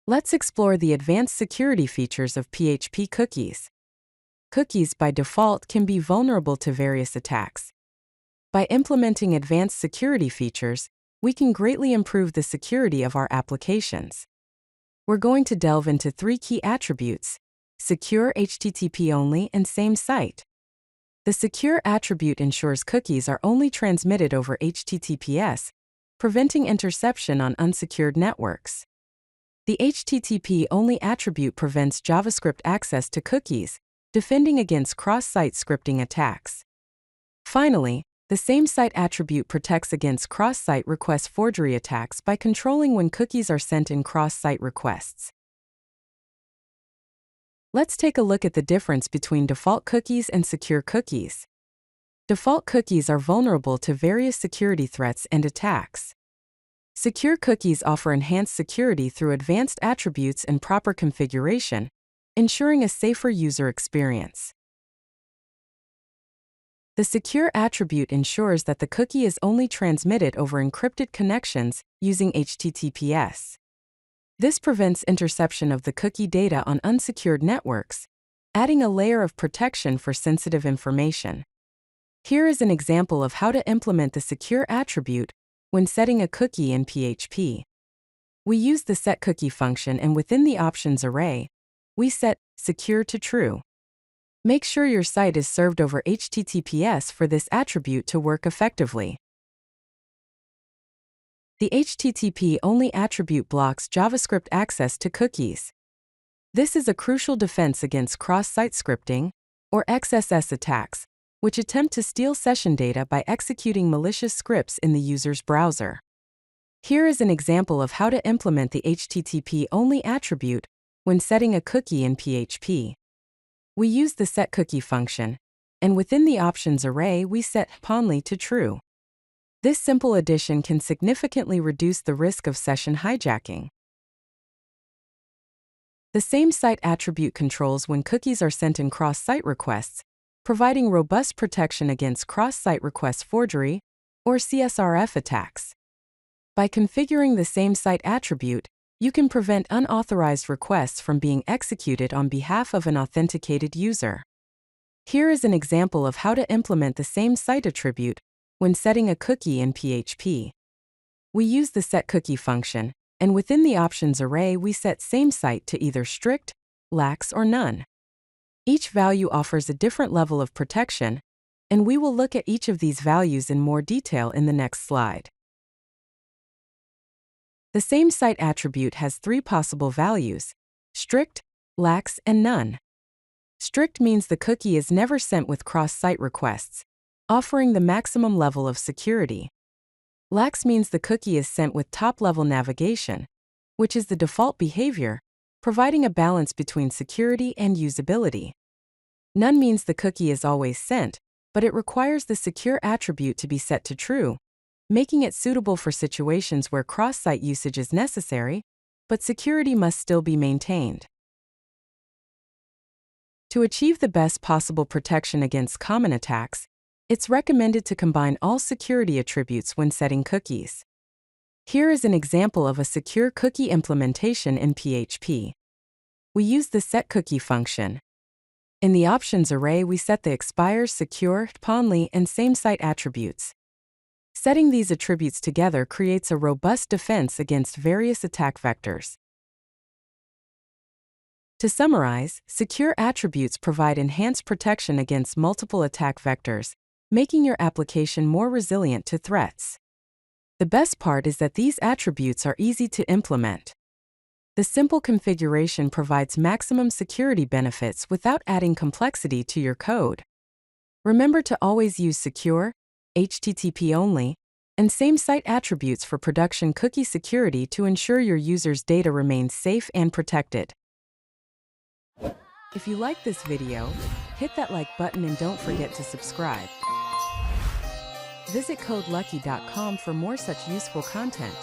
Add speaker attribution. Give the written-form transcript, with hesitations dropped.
Speaker 1: Let's explore the advanced security features of PHP cookies. Cookies by default can be vulnerable to various attacks. By implementing advanced security features, we can greatly improve the security of our applications. We're going to delve into three key attributes: secure, HttpOnly, and SameSite. The secure attribute ensures cookies are only transmitted over HTTPS, preventing interception on unsecured networks. The HttpOnly attribute prevents JavaScript access to cookies, defending against cross-site scripting attacks. Finally, the SameSite attribute protects against cross-site request forgery attacks by controlling when cookies are sent in cross-site requests. Let's take a look at the difference between default cookies and secure cookies. Default cookies are vulnerable to various security threats and attacks. Secure cookies offer enhanced security through advanced attributes and proper configuration, ensuring a safer user experience. The secure attribute ensures that the cookie is only transmitted over encrypted connections using HTTPS. This prevents interception of the cookie data on unsecured networks, adding a layer of protection for sensitive information. Here is an example of how to implement the secure attribute when setting a cookie in PHP. We use the setCookie function, and within the options array, we set secure to true. Make sure your site is served over HTTPS for this attribute to work effectively. The HttpOnly attribute blocks JavaScript access to cookies. This is a crucial defense against cross-site scripting, or XSS attacks, which attempt to steal session data by executing malicious scripts in the user's browser. Here is an example of how to implement the HttpOnly attribute when setting a cookie in PHP. We use the setCookie function, and within the options array we set HttpOnly to true. This simple addition can significantly reduce the risk of session hijacking. The SameSite attribute controls when cookies are sent in cross-site requests, providing robust protection against cross-site request forgery or CSRF attacks. By configuring the SameSite attribute, you can prevent unauthorized requests from being executed on behalf of an authenticated user. Here is an example of how to implement the SameSite attribute when setting a cookie in PHP. We use the setCookie function, and within the options array we set SameSite to either strict, lax, or none. Each value offers a different level of protection, and we will look at each of these values in more detail in the next slide. The SameSite attribute has three possible values: strict, lax, and none. Strict means the cookie is never sent with cross-site requests, offering the maximum level of security. Lax means the cookie is sent with top-level navigation, which is the default behavior, providing a balance between security and usability. None means the cookie is always sent, but it requires the secure attribute to be set to true, making it suitable for situations where cross-site usage is necessary, but security must still be maintained. To achieve the best possible protection against common attacks, it's recommended to combine all security attributes when setting cookies. Here is an example of a secure cookie implementation in PHP. We use the setCookie function. In the options array we set the expires, secure, HttpOnly, and SameSite attributes. Setting these attributes together creates a robust defense against various attack vectors. To summarize, secure attributes provide enhanced protection against multiple attack vectors, making your application more resilient to threats. The best part is that these attributes are easy to implement. The simple configuration provides maximum security benefits without adding complexity to your code. Remember to always use secure, HttpOnly, and SameSite attributes for production cookie security to ensure your users' data remains safe and protected. If you like this video, hit that like button and don't forget to subscribe. Visit codelucky.com for more such useful content.